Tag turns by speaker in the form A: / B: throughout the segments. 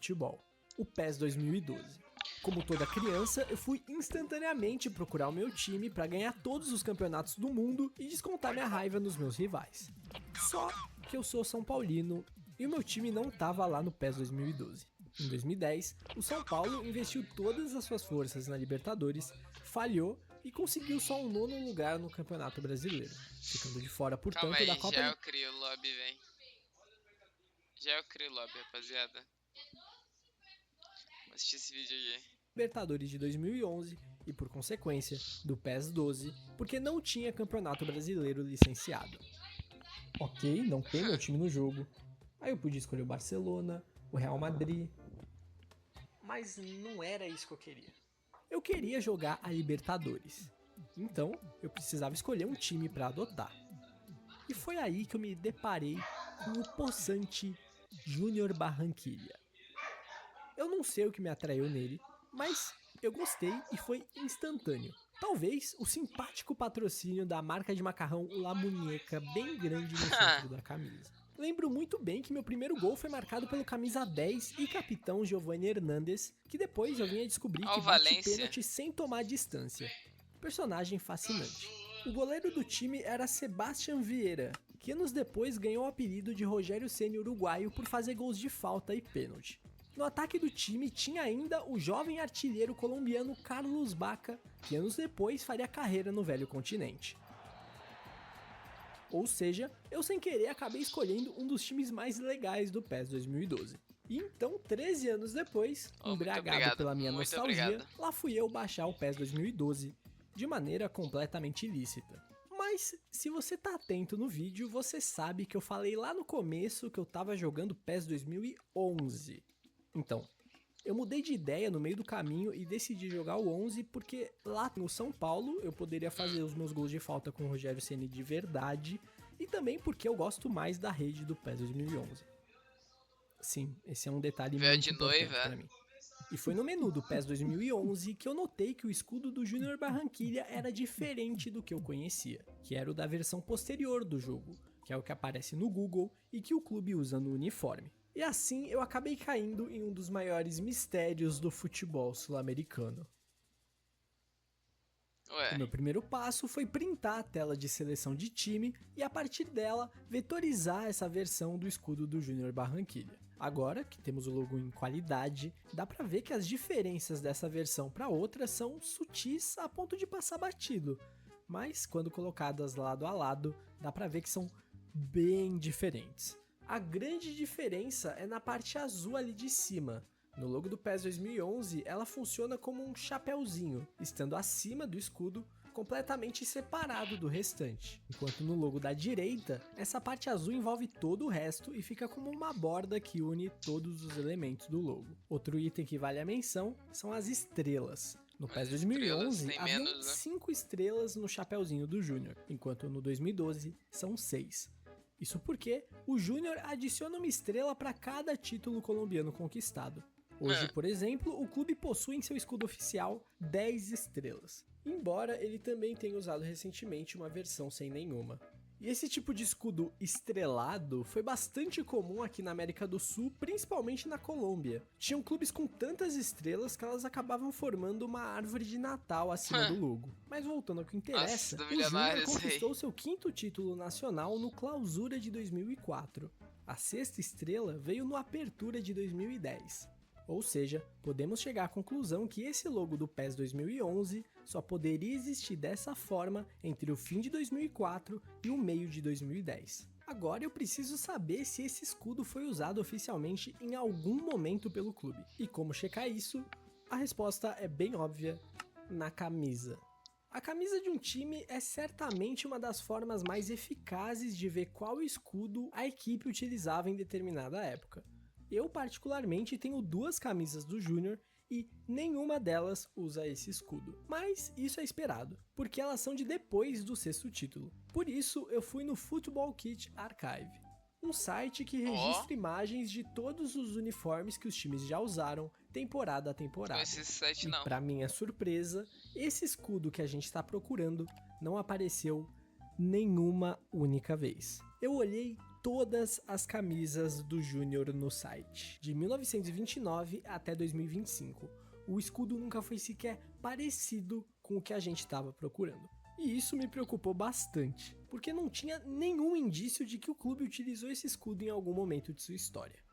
A: futebol, o PES 2012. Como toda criança, eu fui instantaneamente procurar o meu time para ganhar todos os campeonatos do mundo e descontar minha raiva nos meus rivais. Só que eu sou São Paulino e o meu time não estava lá no PES 2012. Em 2010, o São Paulo investiu todas as suas forças na Libertadores, falhou e conseguiu só um 9º lugar no Campeonato Brasileiro, ficando de fora, portanto,
B: Calma aí,
A: da Copa
B: já eu crio o lobby, vem. Já eu crio o lobby, rapaziada. Vou assistir esse vídeo aqui.
A: Libertadores de 2011 e, por consequência, do PES 12, porque não tinha Campeonato Brasileiro licenciado. Ok, não tem meu time no jogo. Aí eu podia escolher o Barcelona, o Real Madrid. Mas não era isso que eu queria. Eu queria jogar a Libertadores. Então, eu precisava escolher um time para adotar. E foi aí que eu me deparei com o possante Júnior Barranquilla. Eu não sei o que me atraiu nele, mas eu gostei e foi instantâneo. Talvez o simpático patrocínio da marca de macarrão La Muñeca bem grande no centro da camisa. Lembro muito bem que meu primeiro gol foi marcado pelo camisa 10 e capitão Giovanni Hernandes, que depois eu vim a descobrir
B: Ó
A: que
B: o
A: bate
B: Valência.
A: pênalti sem tomar distância. Personagem fascinante. O goleiro do time era Sebastián Vieira, que anos depois ganhou o apelido de Rogério Ceni uruguaio por fazer gols de falta e pênalti. No ataque do time tinha ainda o jovem artilheiro colombiano Carlos Bacca, que anos depois faria carreira no velho continente. Ou seja, eu sem querer acabei escolhendo um dos times mais legais do PES 2012. E então, 13 anos depois, embriagado pela minha nostalgia, lá fui eu baixar o PES 2012, de maneira completamente ilícita. Mas, se você tá atento no vídeo, você sabe que eu falei lá no começo que eu tava jogando PES 2011. Então, eu mudei de ideia no meio do caminho e decidi jogar o 11 porque lá no São Paulo eu poderia fazer os meus gols de falta com o Rogério Ceni de verdade e também porque eu gosto mais da rede do PES 2011. Sim, esse é um detalhe
B: Véu
A: muito
B: de
A: importante
B: noiva.
A: para mim. E foi no menu do PES 2011 que eu notei que o escudo do Júnior Barranquilla era diferente do que eu conhecia, que era o da versão posterior do jogo, que é o que aparece no Google e que o clube usa no uniforme. E assim eu acabei caindo em um dos maiores mistérios do futebol sul-americano. O meu primeiro passo foi printar a tela de seleção de time e a partir dela vetorizar essa versão do escudo do Júnior Barranquilla. Agora que temos o logo em qualidade, dá pra ver que as diferenças dessa versão para outra são sutis a ponto de passar batido, mas quando colocadas lado a lado, dá pra ver que são bem diferentes. A grande diferença é na parte azul ali de cima. No logo do PES 2011, ela funciona como um chapéuzinho, estando acima do escudo, completamente separado do restante. Enquanto no logo da direita, essa parte azul envolve todo o resto e fica como uma borda que une todos os elementos do logo. Outro item que vale a menção são as estrelas. No PES 2011, haviam 5 estrelas no chapéuzinho do Júnior, enquanto no 2012 são 6. Isso porque o Júnior adiciona uma estrela para cada título colombiano conquistado. Hoje, por exemplo, o clube possui em seu escudo oficial 10 estrelas, embora ele também tenha usado recentemente uma versão sem nenhuma. E esse tipo de escudo estrelado foi bastante comum aqui na América do Sul, principalmente na Colômbia. Tinham clubes com tantas estrelas que elas acabavam formando uma árvore de Natal acima do logo. Mas voltando ao que interessa, o Júnior conquistou seu 5º título nacional no Clausura de 2004. A 6ª estrela veio no Apertura de 2010. Ou seja, podemos chegar à conclusão que esse logo do PES 2011 só poderia existir dessa forma entre o fim de 2004 e o meio de 2010. Agora eu preciso saber se esse escudo foi usado oficialmente em algum momento pelo clube. E como checar isso? A resposta é bem óbvia, na camisa. A camisa de um time é certamente uma das formas mais eficazes de ver qual escudo a equipe utilizava em determinada época. Eu particularmente tenho 2 camisas do Júnior e nenhuma delas usa esse escudo. Mas isso é esperado, porque elas são de depois do 6º título. Por isso eu fui no Football Kit Archive, um site que registra imagens de todos os uniformes que os times já usaram temporada a temporada. E para minha surpresa, esse escudo que a gente está procurando não apareceu nenhuma única vez. Eu olhei todas as camisas do Júnior no site. De 1929 até 2025, o escudo nunca foi sequer parecido com o que a gente estava procurando. E isso me preocupou bastante, porque não tinha nenhum indício de que o clube utilizou esse escudo em algum momento de sua história.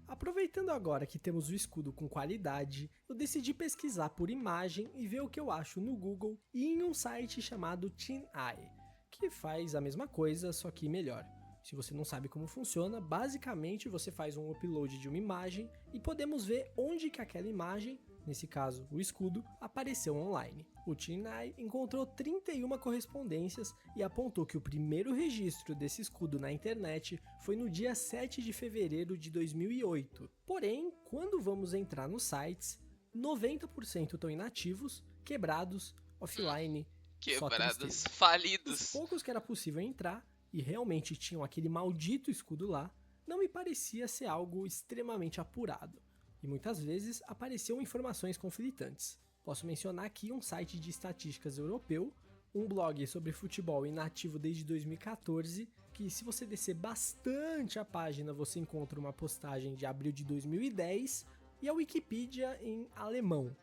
A: Aproveitando agora que temos o escudo com qualidade, eu decidi pesquisar por imagem e ver o que eu acho no Google e em um site chamado TinEye, que faz a mesma coisa, só que melhor. Se você não sabe como funciona, basicamente você faz um upload de uma imagem e podemos ver onde que aquela imagem, nesse caso o escudo, apareceu online. O TinEye encontrou 31 correspondências e apontou que o primeiro registro desse escudo na internet foi no dia 7 de fevereiro de 2008. Porém, quando vamos entrar nos sites, 90% estão inativos, quebrados, offline,
B: Quebrados, falidos.
A: os poucos que era possível entrar e realmente tinham aquele maldito escudo lá, não me parecia ser algo extremamente apurado, e muitas vezes apareciam informações conflitantes. Posso mencionar aqui um site de estatísticas europeu, um blog sobre futebol inativo desde 2014, que se você descer bastante a página você encontra uma postagem de abril de 2010, e a Wikipedia em alemão,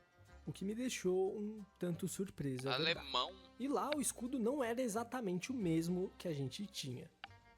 A: o que me deixou um tanto surpreso.
B: Alemão?
A: E lá o escudo não era exatamente o mesmo que a gente tinha.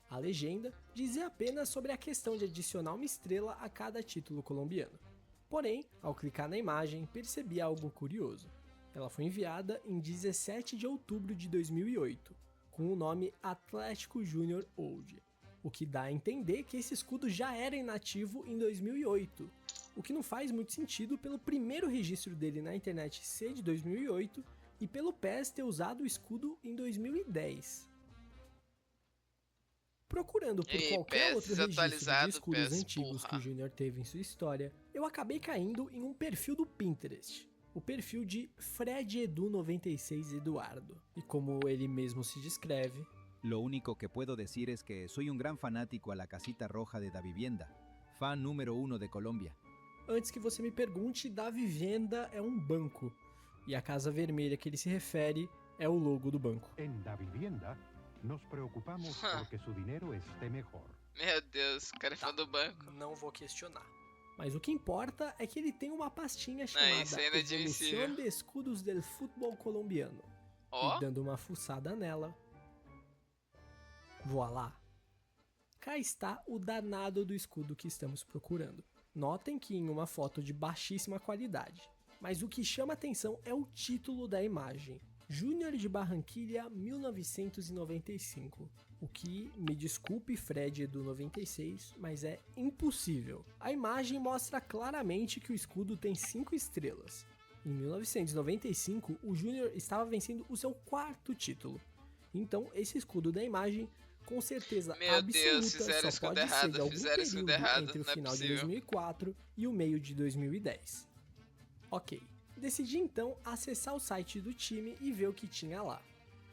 A: A legenda dizia apenas sobre a questão de adicionar uma estrela a cada título colombiano. Porém, ao clicar na imagem, percebi algo curioso. Ela foi enviada em 17 de outubro de 2008, com o nome Atlético Júnior Old, o que dá a entender que esse escudo já era inativo em 2008, o que não faz muito sentido pelo primeiro registro dele na internet ser de 2008 e pelo PES ter usado o escudo em 2010. Procurando por qualquer outro registro de escudos antigos que o Júnior teve em sua história, eu acabei caindo em um perfil do Pinterest, o perfil de FredEdu96 Eduardo. E como ele mesmo se descreve,
C: Lo único que puedo decir es que soy un gran fanático a la casita roja de Davivienda, fan número 1 de Colombia.
A: Antes que você me pergunte, Davivienda é um banco, e a casa vermelha que ele se refere é o logo do banco.
D: En Davivienda, nos preocupamos porque su dinero esté mejor.
B: Meu Deus, o cara é fã do banco.
A: Não vou questionar. Mas o que importa é que ele tem uma pastinha chamada
B: isso é inadmissível.
A: Evolución de Escudos del Fútbol Colombiano.
B: Ó,
A: E dando uma fuçada nela, voilá! Cá está o danado do escudo que estamos procurando. Notem que em uma foto de baixíssima qualidade. Mas o que chama atenção é o título da imagem. Júnior de Barranquilla 1995. O que, me desculpe Fred do 96, mas é impossível. A imagem mostra claramente que o escudo tem 5 estrelas. Em 1995, o Júnior estava vencendo o seu 4º título. Então, esse escudo da imagem, com certeza absoluta, só pode ser de algum período entre o final de 2004 e o meio de 2010. Ok, decidi então acessar o site do time e ver o que tinha lá.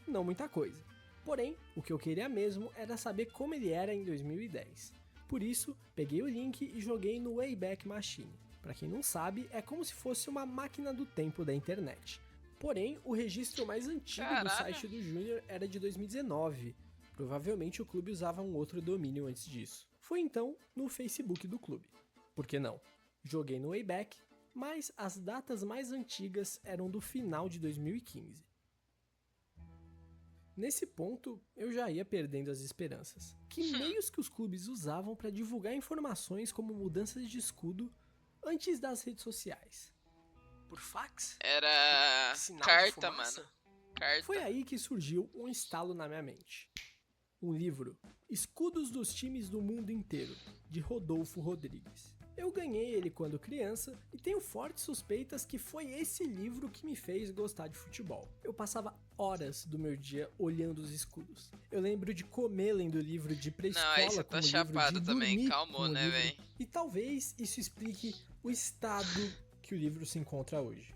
A: Não muita coisa. Porém, o que eu queria mesmo era saber como ele era em 2010. Por isso, peguei o link e joguei no Wayback Machine. Para quem não sabe, é como se fosse uma máquina do tempo da internet. Porém, o registro mais antigo do site do Júnior era de 2019. Provavelmente o clube usava um outro domínio antes disso. Fui então no Facebook do clube. Por que não? Joguei no Wayback, mas as datas mais antigas eram do final de 2015. Nesse ponto, eu já ia perdendo as esperanças. Que meios que os clubes usavam para divulgar informações como mudanças de escudo antes das redes sociais? Por fax?
B: Era
A: Sinal de
B: carta,
A: fumaça?
B: mano. Carta.
A: Foi aí que surgiu um estalo na minha mente. Um livro, Escudos dos Times do Mundo Inteiro, de Rodolfo Rodrigues. Eu ganhei ele quando criança e tenho fortes suspeitas que foi esse livro que me fez gostar de futebol. Eu passava horas do meu dia olhando os escudos. Eu lembro de comer lendo o livro de pré-escola
B: Não, aí você
A: com
B: tá
A: o livro,
B: chapado
A: de
B: também,
A: dormir
B: calmou,
A: com o
B: né,
A: livro.
B: véi?
A: E talvez isso explique o estado que o livro se encontra hoje.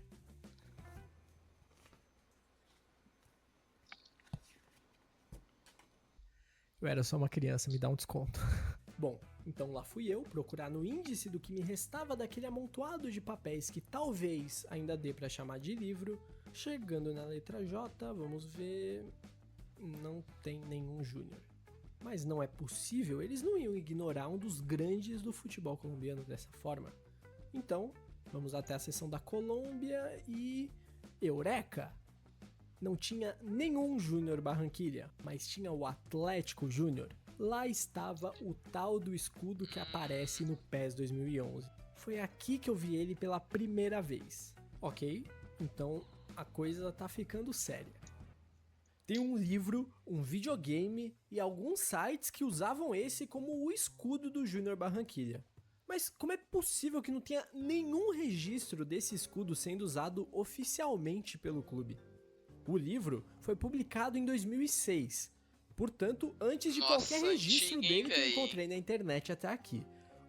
A: Eu era só uma criança, me dá um desconto. Bom, então lá fui eu procurar no índice do que me restava daquele amontoado de papéis que talvez ainda dê pra chamar de livro. Chegando na letra J, vamos ver... Não tem nenhum Júnior. Mas não é possível, eles não iam ignorar um dos grandes do futebol colombiano dessa forma. Então, vamos até a seção da Colômbia e... Eureka! Não tinha nenhum Júnior Barranquilla, mas tinha o Atlético Júnior. Lá estava o tal do escudo que aparece no PES 2011. Foi aqui que eu vi ele pela primeira vez. Ok, então a coisa tá ficando séria. Tem um livro, um videogame e alguns sites que usavam esse como o escudo do Júnior Barranquilla. Mas como é possível que não tenha nenhum registro desse escudo sendo usado oficialmente pelo clube? O livro foi publicado em 2006, portanto, antes de qualquer registro dele que eu encontrei na internet até aqui.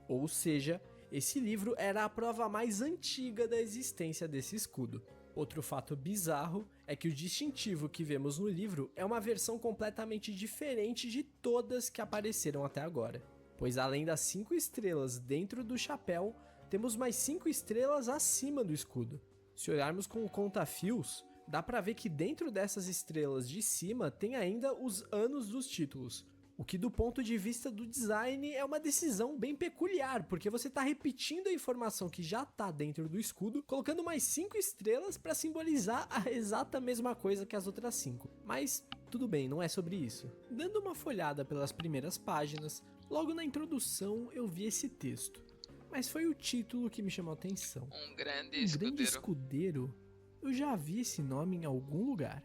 A: Ou seja, esse livro era a prova mais antiga da existência desse escudo. Outro fato bizarro é que o distintivo que vemos no livro é uma versão completamente diferente de todas que apareceram até agora. Pois além das 5 estrelas dentro do chapéu, temos mais 5 estrelas acima do escudo. Se olharmos com o conta-fios, dá pra ver que dentro dessas estrelas de cima tem ainda os anos dos títulos. O que do ponto de vista do design é uma decisão bem peculiar, porque você está repetindo a informação que já está dentro do escudo, colocando mais 5 estrelas para simbolizar a exata mesma coisa que as outras 5. Mas tudo bem, não é sobre isso. Dando uma folhada pelas primeiras páginas, logo na introdução eu vi esse texto. Mas foi o título que me chamou a atenção.
B: Um grande
A: escudeiro? Eu já vi esse nome em algum lugar.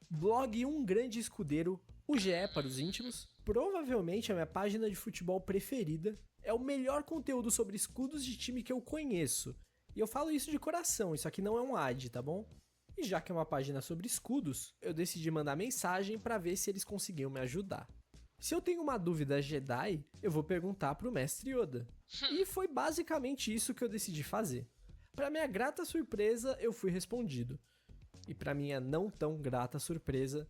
A: Blog Um Grande Escudeiro, o GE para os íntimos, provavelmente a minha página de futebol preferida, é o melhor conteúdo sobre escudos de time que eu conheço. E eu falo isso de coração, isso aqui não é um ad, tá bom? E já que é uma página sobre escudos, eu decidi mandar mensagem para ver se eles conseguiam me ajudar. Se eu tenho uma dúvida Jedi, eu vou perguntar pro mestre Yoda. E foi basicamente isso que eu decidi fazer. Para minha grata surpresa, eu fui respondido. E para minha não tão grata surpresa,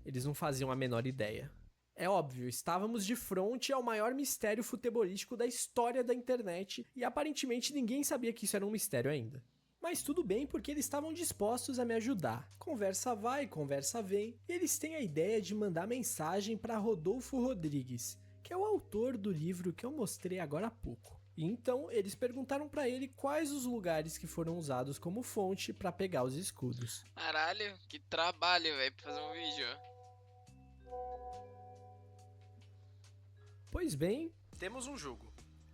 A: eles não faziam a menor ideia. É óbvio, estávamos de frente ao maior mistério futebolístico da história da internet e aparentemente ninguém sabia que isso era um mistério ainda. Mas tudo bem, porque eles estavam dispostos a me ajudar. Conversa vai, conversa vem, e eles têm a ideia de mandar mensagem para Rodolfo Rodrigues, que é o autor do livro que eu mostrei agora há pouco. E então eles perguntaram para ele quais os lugares que foram usados como fonte para pegar os escudos.
B: Caralho, que trabalho, velho, pra fazer um vídeo.
A: Pois bem, temos um jogo.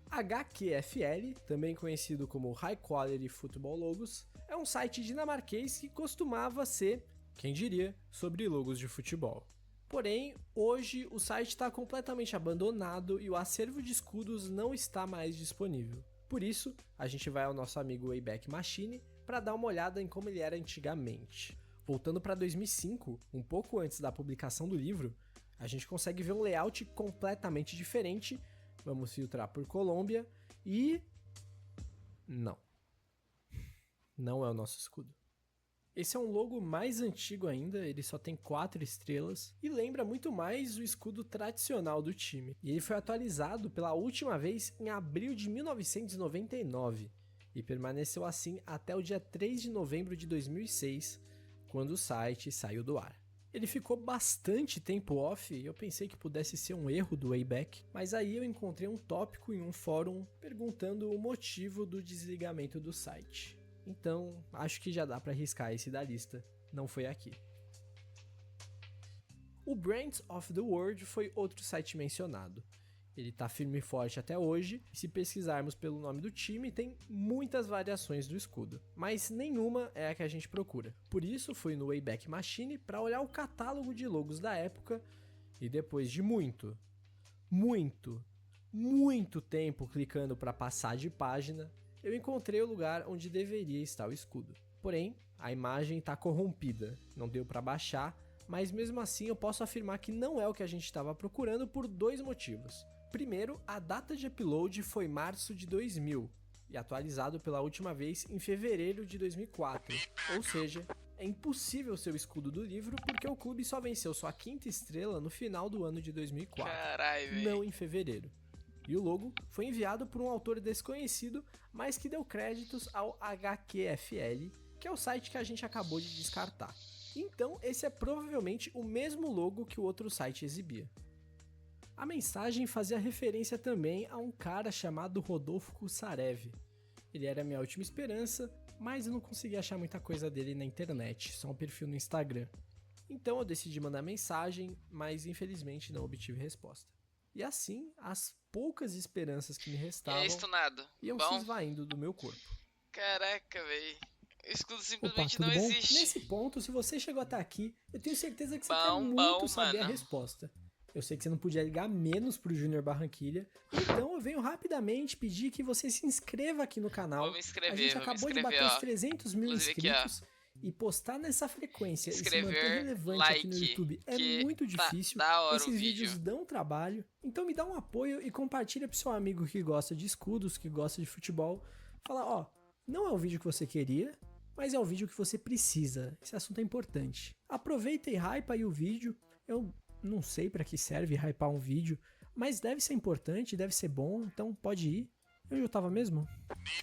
A: HQFL, também conhecido como High Quality Football Logos, é um site dinamarquês que costumava ser, quem diria, sobre logos de futebol. Porém, hoje o site está completamente abandonado e o acervo de escudos não está mais disponível. Por isso, a gente vai ao nosso amigo Wayback Machine para dar uma olhada em como ele era antigamente. Voltando para 2005, um pouco antes da publicação do livro, a gente consegue ver um layout completamente diferente. Vamos filtrar por Colômbia e... Não é o nosso escudo. Esse é um logo mais antigo ainda, ele só tem 4 estrelas e lembra muito mais o escudo tradicional do time. E ele foi atualizado pela última vez em abril de 1999 e permaneceu assim até o dia 3 de novembro de 2006, quando o site saiu do ar. Ele ficou bastante tempo off e eu pensei que pudesse ser um erro do Wayback, mas aí eu encontrei um tópico em um fórum perguntando o motivo do desligamento do site. Então, acho que já dá para arriscar esse da lista, não foi aqui. O Brands of the World foi outro site mencionado. Ele tá firme e forte até hoje, e se pesquisarmos pelo nome do time, tem muitas variações do escudo, mas nenhuma é a que a gente procura. Por isso, fui no Wayback Machine para olhar o catálogo de logos da época, e depois de muito tempo clicando para passar de página, eu encontrei o lugar onde deveria estar o escudo. Porém, a imagem está corrompida, não deu para baixar, mas mesmo assim eu posso afirmar que não é o que a gente estava procurando por 2 motivos. Primeiro, a data de upload foi março de 2000 e atualizado pela última vez em fevereiro de 2004, ou seja, é impossível ser o escudo do livro porque o clube só venceu sua 5ª estrela no final do ano de 2004, não em fevereiro. E o logo foi enviado por um autor desconhecido, mas que deu créditos ao HQFL, que é o site que a gente acabou de descartar. Então esse é provavelmente o mesmo logo que o outro site exibia. A mensagem fazia referência também a um cara chamado Rodolfo Kussarev. Ele era minha última esperança, mas eu não consegui achar muita coisa dele na internet, só um perfil no Instagram. Então eu decidi mandar mensagem, mas infelizmente não obtive resposta. E assim, as poucas esperanças que me
B: E é
A: restavam
B: stunado.
A: iam se
B: Bom,
A: esvaindo do meu corpo.
B: caraca, velho. O escudo
A: Opa,
B: simplesmente
A: tudo
B: não
A: bom?
B: existe.
A: Nesse ponto, se você chegou até aqui, eu tenho certeza que você quer
B: Bom,
A: muito saber a
B: mano.
A: resposta. Eu sei que você não podia ligar menos pro Júnior Barranquilla, então eu venho rapidamente pedir que você se inscreva aqui no canal.
B: Vou me inscrever,
A: A gente
B: vou me
A: acabou de
B: inscrever,
A: bater os
B: ó.
A: 300 mil
B: Inclusive aqui, ó.
A: inscritos e postar nessa frequência e se manter
B: Inscrever,
A: relevante aqui no
B: like,
A: YouTube é
B: que
A: muito
B: tá
A: difícil.
B: da hora o
A: Esses
B: vídeo.
A: vídeos dão trabalho, então me dá um apoio e compartilha pro seu amigo que gosta de escudos, que gosta de futebol. Fala, ó, não é o vídeo que você queria, mas é o vídeo que você precisa. Esse assunto é importante. Aproveita e hypa aí o vídeo. Eu não sei pra que serve hypar um vídeo, mas deve ser importante, deve ser bom, então pode ir. Onde eu tava mesmo?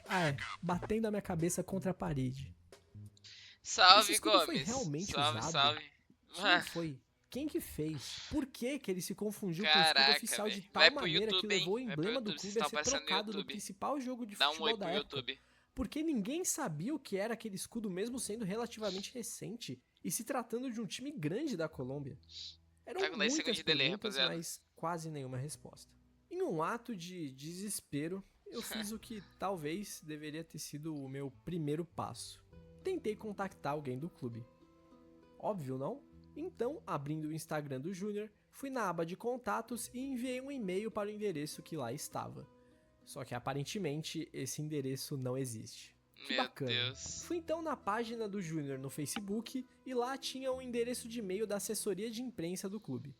A: Ah, é, batendo a minha cabeça contra a parede. Esse
B: Salve,
A: escudo foi
B: Gomes.
A: realmente
B: Salve,
A: usado?
B: salve.
A: Quem foi? Quem que fez? Por que que ele se confundiu com o escudo
B: Caraca,
A: oficial de
B: velho.
A: tal
B: Vai pro
A: maneira que
B: YouTube, hein?
A: levou o
B: Vai pro
A: emblema do
B: YouTube,
A: clube
B: vocês
A: a
B: estão
A: ser
B: aparecendo no
A: trocado no
B: YouTube.
A: principal jogo de
B: Dá um
A: futebol
B: oi
A: da
B: pro
A: época?
B: YouTube.
A: Porque ninguém sabia o que era aquele escudo mesmo sendo relativamente recente e se tratando de um time grande da Colômbia. Eram
B: Tá com 10
A: muitas
B: segundos de delay,
A: perguntas,
B: rapaziada.
A: mas quase nenhuma resposta. Em um ato de desespero, eu fiz o que talvez deveria ter sido o meu primeiro passo. Tentei contactar alguém do clube. Óbvio, não? Então, abrindo o Instagram do Júnior, fui na aba de contatos e enviei um e-mail para o endereço que lá estava. Só que aparentemente esse endereço não existe. Que
B: Meu
A: bacana.
B: Deus.
A: Fui então na página do Júnior no Facebook e lá tinha um endereço de e-mail da assessoria de imprensa do clube.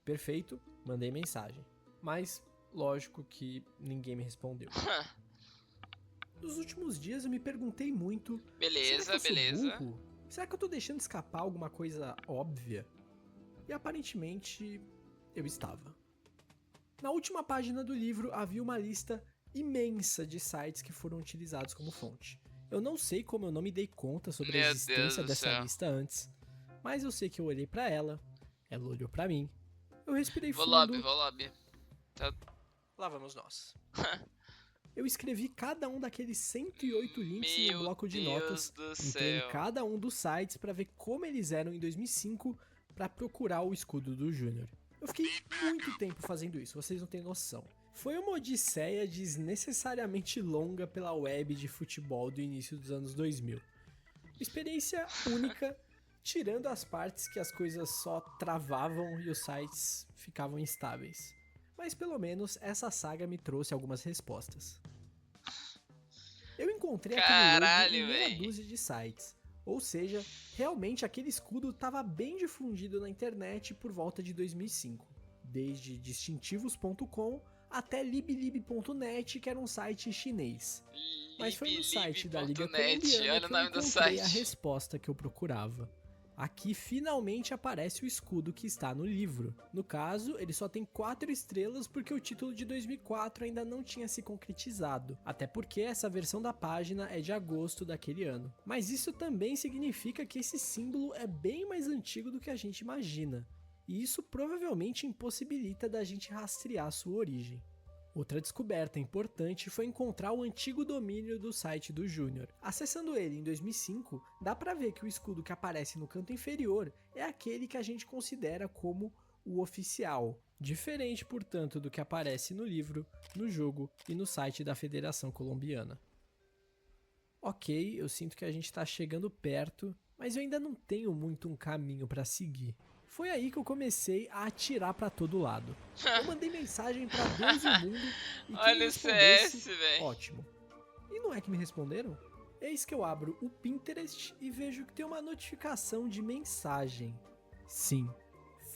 A: Perfeito, mandei mensagem. Mas, lógico que ninguém me respondeu. Nos últimos dias eu me perguntei muito,
B: Beleza,
A: será que eu
B: beleza.
A: sou burro? Será que eu tô deixando escapar alguma coisa óbvia? E aparentemente eu estava. Na última página do livro havia uma lista imensa de sites que foram utilizados como fonte. Eu não sei como eu não me dei conta sobre a
B: Meu
A: existência
B: Deus do
A: dessa
B: céu.
A: lista antes, mas eu sei que eu olhei pra ela olhou pra mim, eu respirei
B: Vou
A: fundo.
B: lobby.
A: Lá vamos nós. Eu escrevi cada um daqueles 108 links em um
B: Meu
A: bloco de
B: Deus
A: notas.
B: do
A: Entrei
B: céu.
A: em cada um dos sites para ver como eles eram em 2005 para procurar o escudo do Júnior. Eu fiquei muito tempo fazendo isso, vocês não têm noção. Foi uma odisseia desnecessariamente longa pela web de futebol do início dos anos 2000. Experiência única, tirando as partes que as coisas só travavam e os sites ficavam instáveis. Mas pelo menos essa saga me trouxe algumas respostas. Eu encontrei aquele logo
B: Caralho,
A: em meia
B: véi.
A: dúzia de sites. Ou seja, realmente aquele escudo estava bem difundido na internet por volta de 2005. Desde distintivos.com até liblib.net, que era um site chinês. Mas foi no site da Liga
B: Liblib.net,
A: Colombiana
B: olha
A: que
B: o
A: eu
B: nome do
A: encontrei a
B: site.
A: resposta que eu procurava. Aqui finalmente aparece o escudo que está no livro. No caso, ele só tem 4 estrelas porque o título de 2004 ainda não tinha se concretizado, até porque essa versão da página é de agosto daquele ano. Mas isso também significa que esse símbolo é bem mais antigo do que a gente imagina, e isso provavelmente impossibilita da gente rastrear sua origem. Outra descoberta importante foi encontrar o antigo domínio do site do Júnior. Acessando ele em 2005, dá pra ver que o escudo que aparece no canto inferior é aquele que a gente considera como o oficial. Diferente, portanto, do que aparece no livro, no jogo e no site da Federação Colombiana. Ok, eu sinto que a gente tá chegando perto, mas eu ainda não tenho muito um caminho pra seguir. Foi aí que eu comecei a atirar pra todo lado. Eu mandei mensagem pra Deus e o mundo e quem
B: Olha o
A: respondesse,
B: CS, velho.
A: ótimo. E não é que me responderam? Eis que eu abro o Pinterest e vejo que tem uma notificação de mensagem. Sim,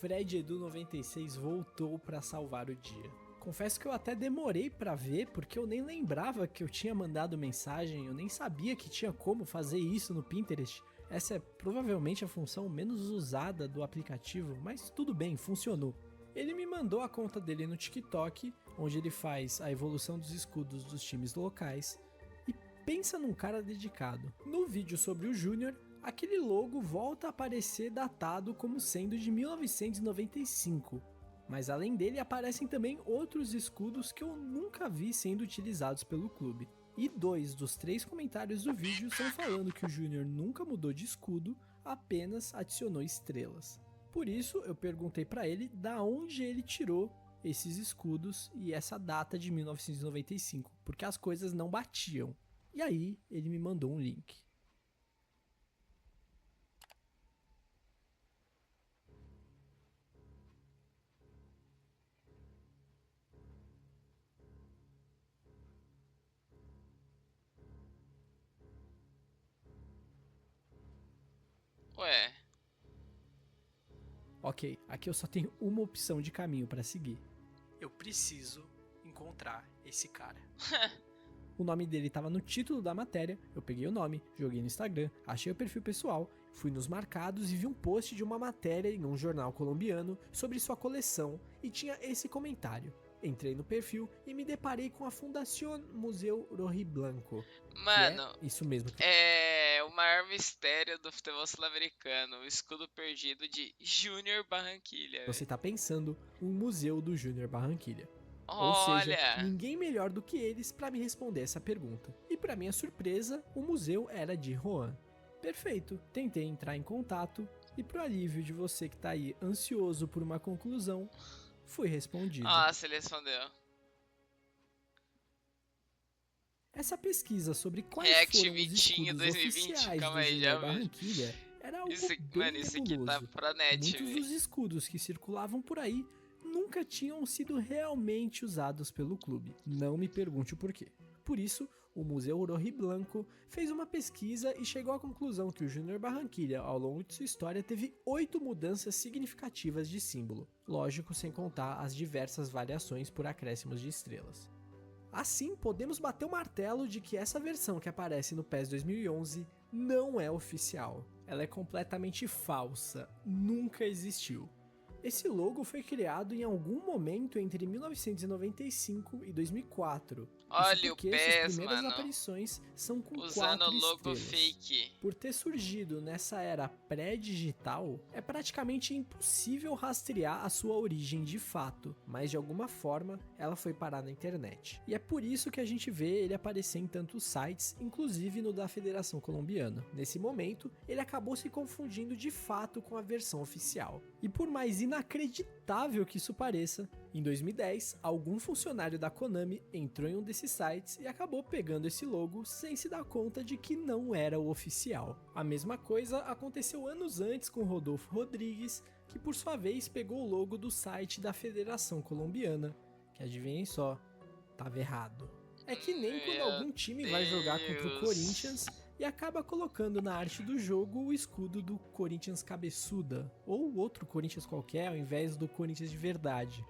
A: Fred Edu 96 voltou pra salvar o dia. Confesso que eu até demorei pra ver, porque eu nem lembrava que eu tinha mandado mensagem, eu nem sabia que tinha como fazer isso no Pinterest. Essa é provavelmente a função menos usada do aplicativo, mas tudo bem, funcionou. Ele me mandou a conta dele no TikTok, onde ele faz a evolução dos escudos dos times locais, e pensa num cara dedicado. No vídeo sobre o Júnior, aquele logo volta a aparecer datado como sendo de 1995. Mas além dele aparecem também outros escudos que eu nunca vi sendo utilizados pelo clube. E 2 dos 3 comentários do vídeo são falando que o Júnior nunca mudou de escudo, apenas adicionou estrelas. Por isso eu perguntei pra ele da onde ele tirou esses escudos e essa data de 1995, porque as coisas não batiam. E aí ele me mandou um link.
B: Ué,
A: Ok, aqui eu só tenho uma opção de caminho pra seguir. Eu preciso encontrar esse cara. O nome dele estava no título da matéria, eu peguei o nome, joguei no Instagram, achei o perfil pessoal, fui nos marcados e vi um post de uma matéria em um jornal colombiano sobre sua coleção e tinha esse comentário. Entrei no perfil e me deparei com a Fundación Museu Rojiblanco.
B: mano,
A: Que é isso mesmo.
B: é o maior mistério do futebol sul-americano, o escudo perdido de Júnior Barranquilla.
A: Você tá pensando, um museu do Júnior Barranquilla. Ou seja,
B: Olha,
A: ninguém melhor do que eles para me responder essa pergunta. E para minha surpresa, o museu era de Juan. Perfeito, tentei entrar em contato e pro alívio de você que tá aí ansioso por uma conclusão, fui respondido.
B: nossa, ele respondeu.
A: Essa pesquisa sobre quais
B: React
A: foram os
B: Vitinho
A: escudos
B: 2020,
A: oficiais
B: calma
A: do
B: aí, já
A: Júnior
B: vi.
A: Barranquilla era algo
B: Isso,
A: bem
B: mano, isso aqui tá
A: nebuloso.
B: pra net,
A: Muitos
B: velho.
A: dos escudos que circulavam por aí nunca tinham sido realmente usados pelo clube. Não me pergunte o porquê. Por isso, o Museu Rojiblanco fez uma pesquisa e chegou à conclusão que o Júnior Barranquilla, ao longo de sua história, teve 8 mudanças significativas de símbolo. Lógico, sem contar as diversas variações por acréscimos de estrelas. Assim, podemos bater o martelo de que essa versão que aparece no PES 2011 não é oficial. Ela é completamente falsa, nunca existiu. Esse logo foi criado em algum momento entre 1995 e 2004.
B: Olha
A: Isso
B: o
A: porque
B: PES,
A: suas primeiras
B: mano.
A: aparições são com
B: Usando
A: 4
B: logo
A: estrelas.
B: fake.
A: Por ter surgido nessa era pré-digital, é praticamente impossível rastrear a sua origem de fato, mas de alguma forma ela foi parar na internet. E é por isso que a gente vê ele aparecer em tantos sites, inclusive no da Federação Colombiana. Nesse momento, ele acabou se confundindo de fato com a versão oficial. E por mais inacreditável que isso pareça, em 2010, algum funcionário da Konami entrou em um desses sites e acabou pegando esse logo sem se dar conta de que não era o oficial. A mesma coisa aconteceu anos antes com Rodolfo Rodrigues, que por sua vez pegou o logo do site da Federação Colombiana, que adivinhem só, tava errado. É que nem quando
B: Meu
A: algum time vai jogar contra o
B: Deus.
A: Corinthians e acaba colocando na arte do jogo o escudo do Corinthians cabeçuda, ou outro Corinthians qualquer ao invés do Corinthians de verdade.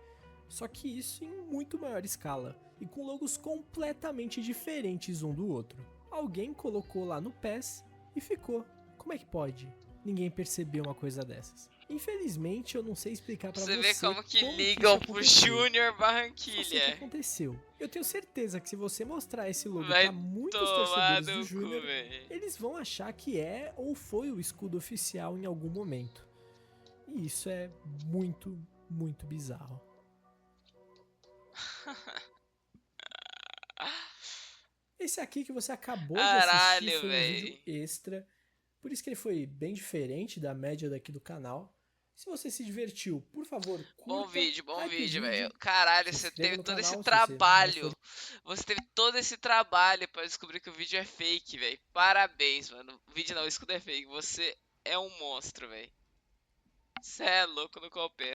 A: Só que isso em muito maior escala, e com logos completamente diferentes um do outro. Alguém colocou lá no PES e ficou. Como é que pode? Ninguém percebeu uma coisa dessas. Infelizmente, eu não sei explicar pra você
B: Você vê como que
A: isso
B: ligam pro
A: aconteceu.
B: Júnior
A: Só sei que
B: Barranquilla.
A: aconteceu. Eu tenho certeza que se você mostrar esse logo
B: Vai
A: pra muitos
B: tomar
A: torcedores do
B: no
A: Júnior,
B: cu, velho.
A: eles vão achar que é ou foi o escudo oficial em algum momento. E isso é muito, muito bizarro. Esse aqui que você acabou de assistir
B: Caralho,
A: foi um vídeo
B: véi.
A: extra. Por isso que ele foi bem diferente da média daqui do canal. Se você se divertiu, por favor, curta.
B: Bom vídeo,
A: hype o vídeo,
B: velho. Caralho,
A: se
B: você
A: inscreva
B: teve
A: no
B: todo
A: canal
B: esse
A: se você não
B: trabalho.
A: for-
B: Você teve todo esse trabalho pra descobrir que o vídeo é fake, velho. Parabéns, mano. O vídeo não, o escudo é fake. Você é um monstro, velho. Você é louco no coopera.